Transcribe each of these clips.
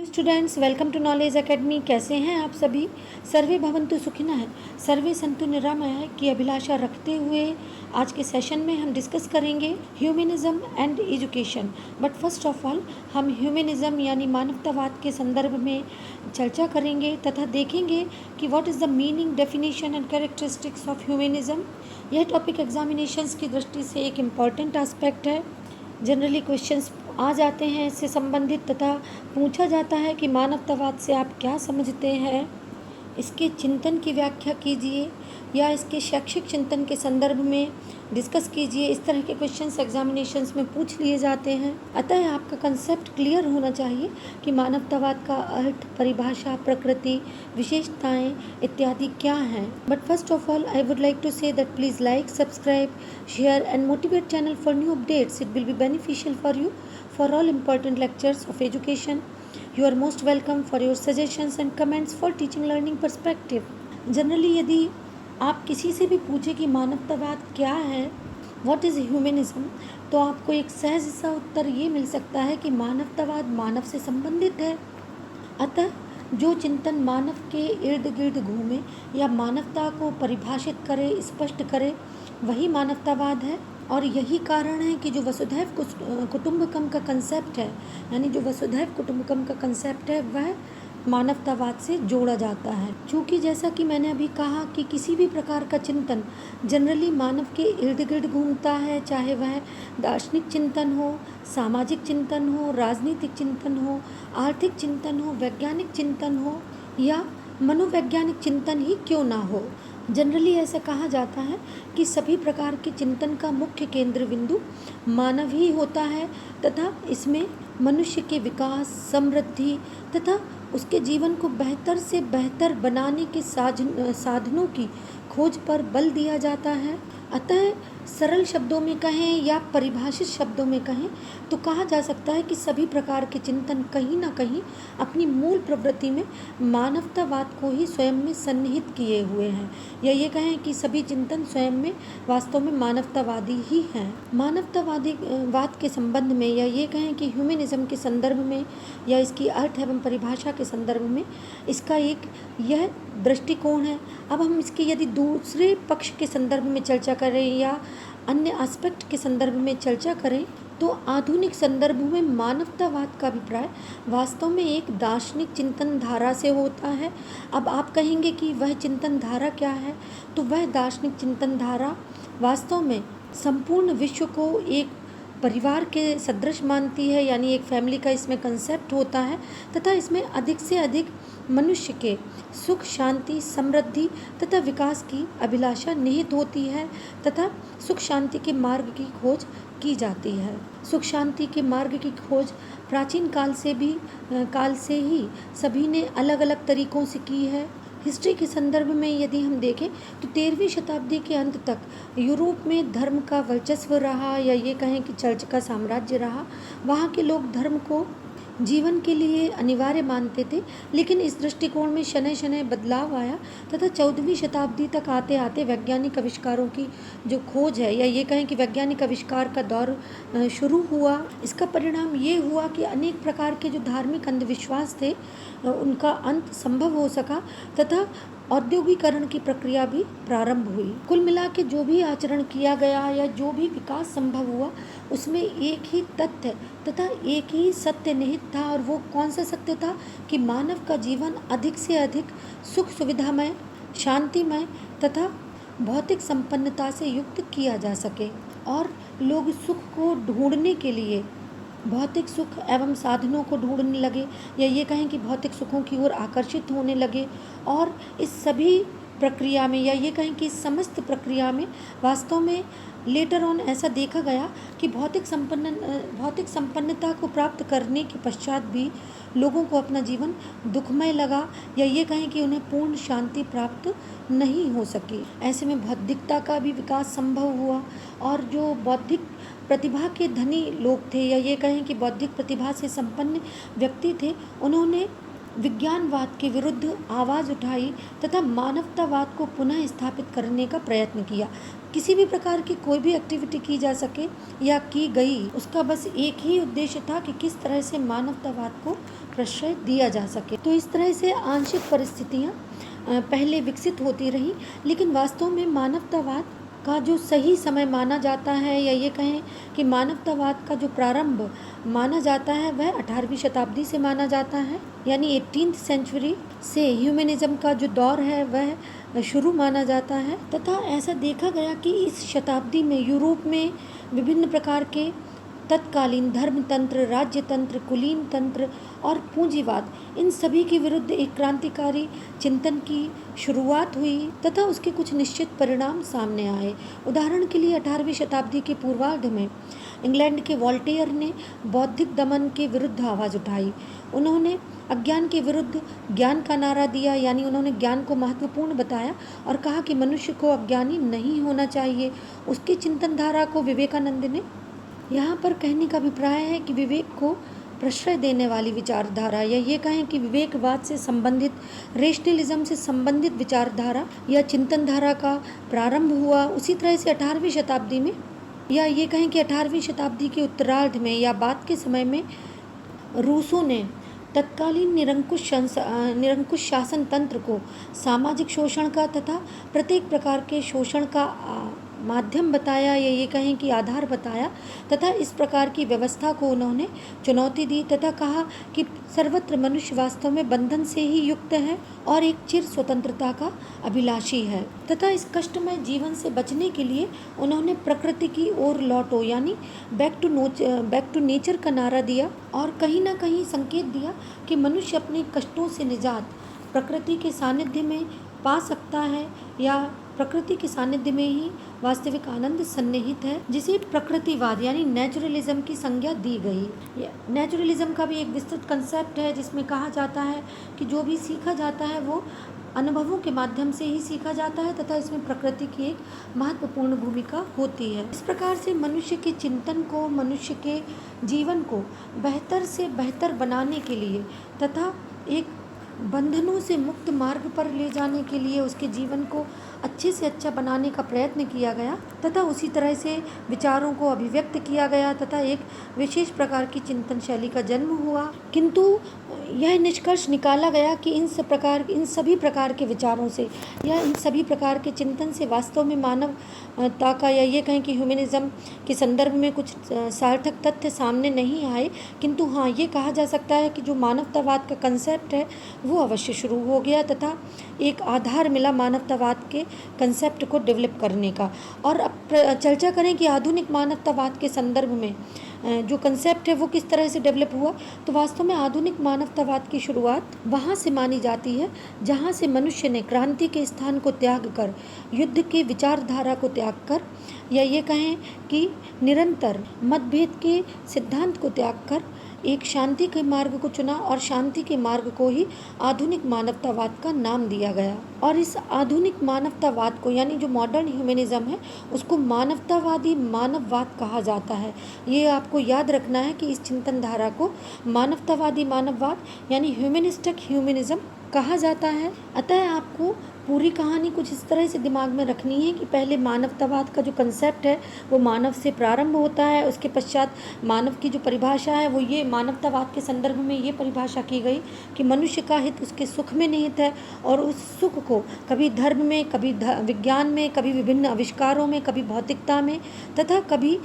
Students, welcome to Knowledge Academy. कैसे हैं आप सभी? सर्वे भवन्तु सुखिनः, सर्वे सन्तु निरामया की अभिलाषा रखते हुए आज के सेशन में हम डिस्कस करेंगे humanism and education. But first of all हम ह्यूमनिज़्म यानी मानवतावाद के संदर्भ में चर्चा करेंगे तथा देखेंगे कि what is the meaning, definition and characteristics of humanism. यह टॉपिक एग्जामिनेशंस की दृष्टि से एक इम्पॉर्टेंट एस्पेक्ट है। जनरली क्वेश्चंस आ जाते हैं इससे संबंधित तथा पूछा जाता है कि मानवतावाद से आप क्या समझते हैं, इसके चिंतन की व्याख्या कीजिए या इसके शैक्षिक चिंतन के संदर्भ में डिस्कस कीजिए। इस तरह के क्वेश्चंस एग्जामिनेशंस में पूछ लिए जाते हैं। अतः आपका कंसेप्ट क्लियर होना चाहिए कि मानवतावाद का अर्थ, परिभाषा, प्रकृति, विशेषताएं इत्यादि क्या हैं। But first of all I would like to say that please like, subscribe, share and motivate channel for new updates. It will be beneficial for you for all important lectures of education. You are most welcome for your suggestions and comments for teaching learning perspective. Generally यदि आप किसी से भी पूछे कि मानवतावाद क्या है, व्हाट इज़ ह्यूमनिज़्म, तो आपको एक सहज सा उत्तर ये मिल सकता है कि मानवतावाद मानव से संबंधित है। अतः जो चिंतन मानव के इर्द गिर्द घूमे या मानवता को परिभाषित करे, स्पष्ट करे, वही मानवतावाद है। और यही कारण है कि जो वसुधैव कुटुंबकम का कंसेप्ट है, यानी जो वसुधैव कुटुंबकम का कंसेप्ट है, वह मानवतावाद से जोड़ा जाता है। क्योंकि जैसा कि मैंने अभी कहा कि किसी भी प्रकार का चिंतन जनरली मानव के इर्द गिर्द घूमता है, चाहे वह दार्शनिक चिंतन हो, सामाजिक चिंतन हो, राजनीतिक चिंतन हो, आर्थिक चिंतन हो, वैज्ञानिक चिंतन हो या मनोवैज्ञानिक चिंतन ही क्यों ना हो। जनरली ऐसा कहा जाता है कि सभी प्रकार के चिंतन का मुख्य केंद्र बिंदु मानव ही होता है तथा इसमें मनुष्य के विकास, समृद्धि तथा उसके जीवन को बेहतर से बेहतर बनाने के साधनों की खोज पर बल दिया जाता है। अतः सरल शब्दों में कहें या परिभाषित शब्दों में कहें तो कहा जा सकता है कि सभी प्रकार के चिंतन कहीं ना कहीं अपनी मूल प्रवृत्ति में मानवतावाद को ही स्वयं में सन्निहित किए हुए हैं, या ये कहें कि सभी चिंतन स्वयं में वास्तव में मानवतावादी ही हैं। मानवतावादी वाद के संबंध में या ये कहें कि ह्यूमनिज़्म के संदर्भ में या इसकी अर्थ एवं परिभाषा के संदर्भ में इसका एक यह दृष्टिकोण है। अब हम इसके यदि दूसरे पक्ष के संदर्भ में चर्चा करें या अन्य एस्पेक्ट के संदर्भ में चर्चा करें तो आधुनिक संदर्भ में मानवतावाद का अभिप्राय वास्तव में एक दार्शनिक चिंतन धारा से होता है। अब आप कहेंगे कि वह चिंतन धारा क्या है, तो वह दार्शनिक चिंतन धारा वास्तव में संपूर्ण विश्व को एक परिवार के सदृश मानती है, यानी एक फैमिली का इसमें कंसेप्ट होता है तथा इसमें अधिक से अधिक मनुष्य के सुख, शांति, समृद्धि तथा विकास की अभिलाषा निहित होती है तथा सुख शांति के मार्ग की खोज की जाती है। सुख शांति के मार्ग की खोज प्राचीन काल से ही सभी ने अलग अलग तरीकों से की है। हिस्ट्री के संदर्भ में यदि हम देखें तो 13वीं शताब्दी के अंत तक यूरोप में धर्म का वर्चस्व रहा, या ये कहें कि चर्च का साम्राज्य रहा। वहाँ के लोग धर्म को जीवन के लिए अनिवार्य मानते थे, लेकिन इस दृष्टिकोण में शनय शनय बदलाव आया तथा 14वीं शताब्दी तक आते आते वैज्ञानिक आविष्कारों की जो खोज है, या ये कहें कि वैज्ञानिक आविष्कार का दौर शुरू हुआ। इसका परिणाम ये हुआ कि अनेक प्रकार के जो धार्मिक अंधविश्वास थे उनका अंत संभव हो सका तथा औद्योगिकरण की प्रक्रिया भी प्रारंभ हुई। कुल मिला के जो भी आचरण किया गया या जो भी विकास संभव हुआ उसमें एक ही तथ्य तथा एक ही सत्य निहित था, और वो कौन सा सत्य था कि मानव का जीवन अधिक से अधिक सुख सुविधामय, शांतिमय तथा भौतिक संपन्नता से युक्त किया जा सके, और लोग सुख को ढूंढने के लिए भौतिक सुख एवं साधनों को ढूंढने लगे, या ये कहें कि भौतिक सुखों की ओर आकर्षित होने लगे। और इस सभी प्रक्रिया में या ये कहें कि इस समस्त प्रक्रिया में वास्तव में लेटर ऑन ऐसा देखा गया कि भौतिक संपन्नता को प्राप्त करने के पश्चात भी लोगों को अपना जीवन दुखमय लगा, या ये कहें कि उन्हें पूर्ण शांति प्राप्त नहीं हो सकी। ऐसे में बौद्धिकता का भी विकास संभव हुआ, और जो बौद्धिक प्रतिभा के धनी लोग थे, या ये कहें कि बौद्धिक प्रतिभा से संपन्न व्यक्ति थे, उन्होंने विज्ञानवाद के विरुद्ध आवाज़ उठाई तथा मानवतावाद को पुनः स्थापित करने का प्रयत्न किया। किसी भी प्रकार की कोई भी एक्टिविटी की जा सके या की गई, उसका बस एक ही उद्देश्य था कि किस तरह से मानवतावाद को प्रश्रय दिया जा सके। तो इस तरह से आंशिक परिस्थितियाँ पहले विकसित होती रही, लेकिन वास्तव में मानवतावाद का जो सही समय माना जाता है, या ये कहें कि मानवतावाद का जो प्रारंभ माना जाता है वह 18वीं शताब्दी से माना जाता है, यानी 18th सेंचुरी से ह्यूमनिज्म का जो दौर है वह शुरू माना जाता है। तथा ऐसा देखा गया कि इस शताब्दी में यूरोप में विभिन्न प्रकार के तत्कालीन धर्मतंत्र, राज्यतंत्र, कुलीन तंत्र और पूंजीवाद, इन सभी के विरुद्ध एक क्रांतिकारी चिंतन की शुरुआत हुई तथा उसके कुछ निश्चित परिणाम सामने आए। उदाहरण के लिए 18वीं शताब्दी के पूर्वार्ध में इंग्लैंड के वॉल्टेयर ने बौद्धिक दमन के विरुद्ध आवाज़ उठाई। उन्होंने अज्ञान के विरुद्ध ज्ञान का नारा दिया, यानी उन्होंने ज्ञान को महत्वपूर्ण बताया और कहा कि मनुष्य को अज्ञानी नहीं होना चाहिए। उसकी चिंतन धारा को विवेकानंद ने यहाँ पर कहने का अभिप्राय है कि विवेक को प्रश्रय देने वाली विचारधारा, या ये कहें कि विवेकवाद से संबंधित, रेशनलिज्म से संबंधित विचारधारा या चिंतन धारा का प्रारंभ हुआ। उसी तरह से 18वीं शताब्दी में, या ये कहें कि 18वीं शताब्दी के उत्तरार्ध में या बाद के समय में रूसो ने तत्कालीन निरंकुश शासन तंत्र को सामाजिक शोषण का तथा प्रत्येक प्रकार के शोषण का माध्यम बताया, या ये कहें कि आधार बताया, तथा इस प्रकार की व्यवस्था को उन्होंने चुनौती दी तथा कहा कि सर्वत्र मनुष्य वास्तव में बंधन से ही युक्त है और एक चिर स्वतंत्रता का अभिलाषी है। तथा इस कष्टमय जीवन से बचने के लिए उन्होंने प्रकृति की ओर लौटो, यानी बैक टू नेचर का नारा दिया और कहीं ना कहीं संकेत दिया कि मनुष्य अपने कष्टों से निजात प्रकृति के सानिध्य में पा सकता है, या प्रकृति के सानिध्य में ही वास्तविक आनंद सन्निहित है, जिसे प्रकृतिवाद यानी नेचुरलिज्म की संज्ञा दी गई। नेचुरलिज्म का भी एक विस्तृत कंसेप्ट है जिसमें कहा जाता है कि जो भी सीखा जाता है वो अनुभवों के माध्यम से ही सीखा जाता है तथा इसमें प्रकृति की एक महत्वपूर्ण भूमिका होती है। इस प्रकार से मनुष्य के चिंतन को, मनुष्य के जीवन को बेहतर से बेहतर बनाने के लिए तथा एक बंधनों से मुक्त मार्ग पर ले जाने के लिए उसके जीवन को अच्छे से अच्छा बनाने का प्रयत्न किया गया तथा उसी तरह से विचारों को अभिव्यक्त किया गया तथा एक विशेष प्रकार की चिंतन शैली का जन्म हुआ। किंतु यह निष्कर्ष निकाला गया कि इन सभी प्रकार के विचारों से या इन सभी प्रकार के चिंतन से वास्तव में मानवता का, या ये कहें कि ह्यूमनिज्म के संदर्भ में कुछ सार्थक तथ्य सामने नहीं आए, किंतु हाँ ये कहा जा सकता है कि जो मानवतावाद का कंसेप्ट है वो अवश्य शुरू हो गया तथा एक आधार मिला मानवतावाद के कंसेप्ट को डेवलप करने का। और अब चर्चा करें कि आधुनिक मानवतावाद के संदर्भ में जो कंसेप्ट है वो किस तरह से डेवलप हुआ। तो वास्तव में आधुनिक मानवतावाद की शुरुआत वहाँ से मानी जाती है जहाँ से मनुष्य ने क्रांति के स्थान को त्याग कर, युद्ध के विचारधारा को त्याग कर, या ये कहें कि निरंतर मतभेद के सिद्धांत को त्याग कर एक शांति के मार्ग को चुना और शांति के मार्ग को ही आधुनिक मानवतावाद का नाम दिया गया। और इस आधुनिक मानवतावाद को, यानी जो मॉडर्न ह्यूमनिज्म है, उसको मानवतावादी मानववाद कहा जाता है। ये आपको याद रखना है कि इस चिंतन धारा को मानवतावादी मानववाद यानी ह्यूमनिस्टिक ह्यूमनिज्म कहा जाता है। अतः आपको पूरी कहानी कुछ इस तरह से दिमाग में रखनी है कि पहले मानवतावाद का जो कंसेप्ट है वो मानव से प्रारंभ होता है। उसके पश्चात मानव की जो परिभाषा है वो ये मानवतावाद के संदर्भ में ये परिभाषा की गई कि मनुष्य का हित उसके सुख में निहित है और उस सुख को कभी धर्म में, कभी विज्ञान में, कभी विभिन्न आविष्कारों में, कभी भौतिकता में तथा कभी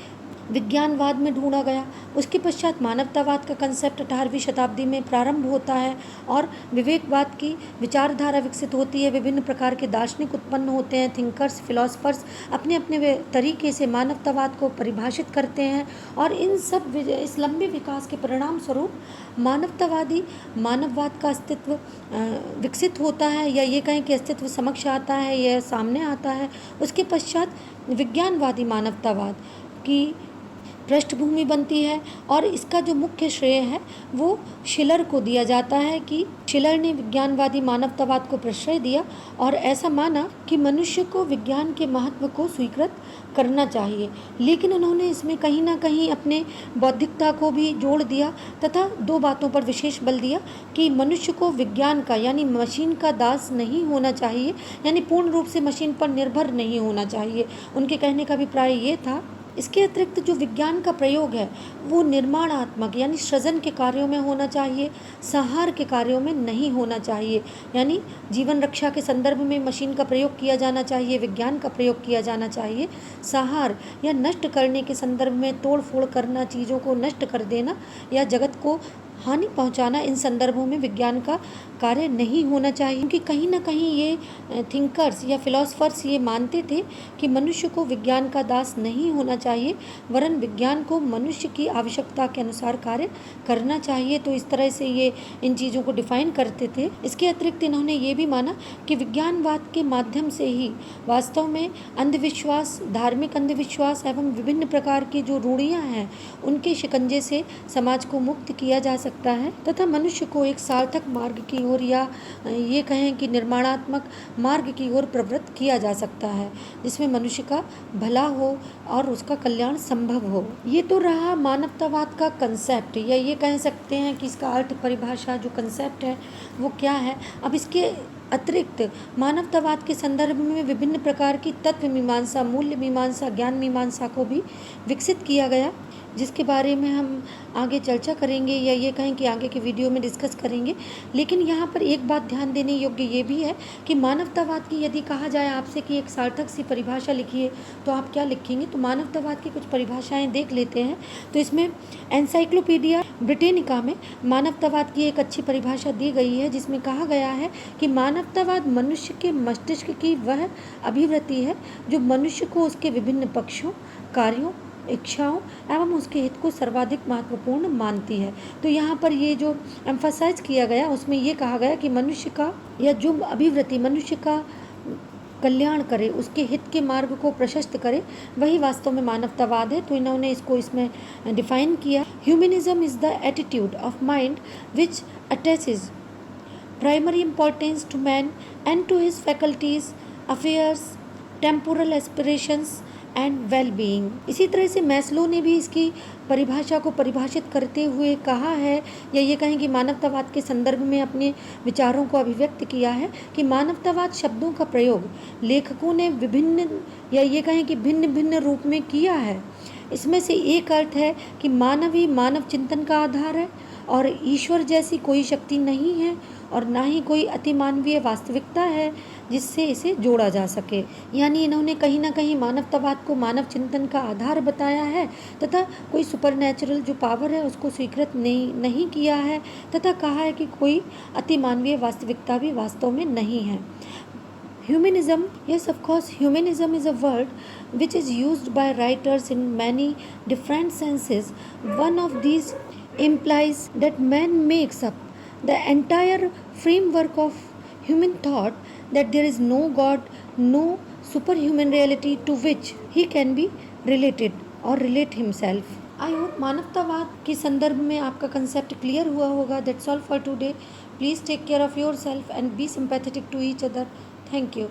विज्ञानवाद में ढूंढा गया। उसके पश्चात मानवतावाद का कंसेप्ट 18वीं शताब्दी में प्रारंभ होता है और विवेकवाद की विचारधारा विकसित होती है। विभिन्न प्रकार के दार्शनिक उत्पन्न होते हैं, थिंकर्स, फिलोसफर्स अपने अपने तरीके से मानवतावाद को परिभाषित करते हैं और इस लंबे विकास के परिणाम स्वरूप मानवतावादी मानववाद का अस्तित्व विकसित होता है, या ये कहें कि अस्तित्व समक्ष आता है, यह सामने आता है। उसके पश्चात विज्ञानवादी मानवतावाद की पृष्ठभूमि बनती है और इसका जो मुख्य श्रेय है वो शिलर को दिया जाता है कि शिलर ने विज्ञानवादी मानवतावाद को प्रश्रय दिया और ऐसा माना कि मनुष्य को विज्ञान के महत्व को स्वीकृत करना चाहिए, लेकिन उन्होंने इसमें कहीं ना कहीं अपने बौद्धिकता को भी जोड़ दिया तथा दो बातों पर विशेष बल दिया कि मनुष्य को विज्ञान का यानी मशीन का दास नहीं होना चाहिए, यानी पूर्ण रूप से मशीन पर निर्भर नहीं होना चाहिए। उनके कहने का अभिप्राय ये था इसके अतिरिक्त जो विज्ञान का प्रयोग है वो निर्माणात्मक यानी सृजन के कार्यों में होना चाहिए, संहार के कार्यों में नहीं होना चाहिए। यानी जीवन रक्षा के संदर्भ में मशीन का प्रयोग किया जाना चाहिए, विज्ञान का प्रयोग किया जाना चाहिए। संहार या नष्ट करने के संदर्भ में तोड़ फोड़ करना, चीज़ों को नष्ट कर देना या जगत को हानि पहुंचाना, इन संदर्भों में विज्ञान का कार्य नहीं होना चाहिए। क्योंकि कहीं ना कहीं ये थिंकर्स या फिलोसफर्स ये मानते थे कि मनुष्य को विज्ञान का दास नहीं होना चाहिए, वरन विज्ञान को मनुष्य की आवश्यकता के अनुसार कार्य करना चाहिए। तो इस तरह से ये इन चीज़ों को डिफाइन करते थे। इसके अतिरिक्त इन्होंने ये भी माना कि विज्ञानवाद के माध्यम से ही वास्तव में अंधविश्वास, धार्मिक अंधविश्वास एवं विभिन्न प्रकार की जो रूढ़ियाँ हैं उनके शिकंजे से समाज को मुक्त किया जा सकता है तथा मनुष्य को एक सार्थक मार्ग की ओर या ये कहें कि निर्माणात्मक मार्ग की ओर प्रवृत्त किया जा सकता है, जिसमें मनुष्य का भला हो और उसका कल्याण संभव हो। ये तो रहा मानवतावाद का कंसेप्ट, या ये कह सकते हैं कि इसका अर्थ, परिभाषा, जो कंसेप्ट है वो क्या है। अब इसके अतिरिक्त मानवतावाद के संदर्भ में विभिन्न प्रकार की तत्व मीमांसा, मूल्य मीमांसा, ज्ञान मीमांसा को भी विकसित किया गया, जिसके बारे में हम आगे चर्चा करेंगे या ये कहें कि आगे के वीडियो में डिस्कस करेंगे। लेकिन यहाँ पर एक बात ध्यान देने योग्य ये भी है कि मानवतावाद की यदि कहा जाए आपसे कि एक सार्थक सी परिभाषा लिखिए तो आप क्या लिखेंगे। तो मानवतावाद की कुछ परिभाषाएं देख लेते हैं। तो इसमें एनसाइक्लोपीडिया ब्रिटेनिका में मानवतावाद की एक अच्छी परिभाषा दी गई है, जिसमें कहा गया है कि मानवतावाद मनुष्य के मस्तिष्क की वह अभिवृत्ति है जो मनुष्य को उसके विभिन्न पक्षों, कार्यों, इच्छाओं एवं उसके हित को सर्वाधिक महत्वपूर्ण मानती है। तो यहाँ पर ये जो एम्फसाइज किया गया उसमें ये कहा गया कि मनुष्य का या जो अभिवृत्ति मनुष्य का कल्याण करे, उसके हित के मार्ग को प्रशस्त करे, वही वास्तव में मानवतावाद है। तो इन्होंने इसको इसमें डिफाइन किया। Humanism is the attitude of mind which attaches primary importance to man and to his faculties, affairs, temporal aspirations and well being. इसी तरह से मैस्लो ने भी इसकी परिभाषा को परिभाषित करते हुए कहा है, या ये कहें कि मानवतावाद के संदर्भ में अपने विचारों को अभिव्यक्त किया है कि मानवतावाद शब्दों का प्रयोग लेखकों ने विभिन्न या ये कहें कि भिन्न भिन्न रूप में किया है। इसमें से एक अर्थ है कि मानव ही मानव चिंतन का आधार है और ईश्वर जैसी कोई शक्ति नहीं है और ना ही कोई अतिमानवीय वास्तविकता है जिससे इसे जोड़ा जा सके। यानी इन्होंने कहीं ना कहीं मानवतावाद को मानव चिंतन का आधार बताया है तथा कोई सुपरनैचुरल जो पावर है उसको स्वीकृत नहीं किया है तथा कहा है कि कोई अतिमानवीय वास्तविकता भी वास्तव में नहीं है। Humanism, yes, of course, humanism is a word which is used by writers in many different senses. One of these implies that man makes up the entire framework of human thought, that there is no God, no superhuman reality to which he can be related or relate himself. I hope मानवतावाद के संदर्भ में आपका concept clear हुआ होगा। That's all for today. Please take care of your self and be sympathetic to each other. Thank you.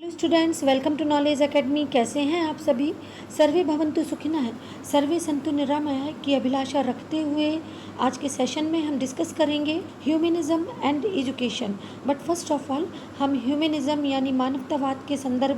Hello students, welcome to Knowledge Academy. कैसे हैं आप सभी? सर्वे भवन्तु सुखिनः है, सर्वे संतु निरामया की अभिलाषा रखते हुए आज के सेशन में हम डिस्कस करेंगे humanism and education. But first of all हम ह्यूमनिज्म यानी मानवतावाद के संदर्भ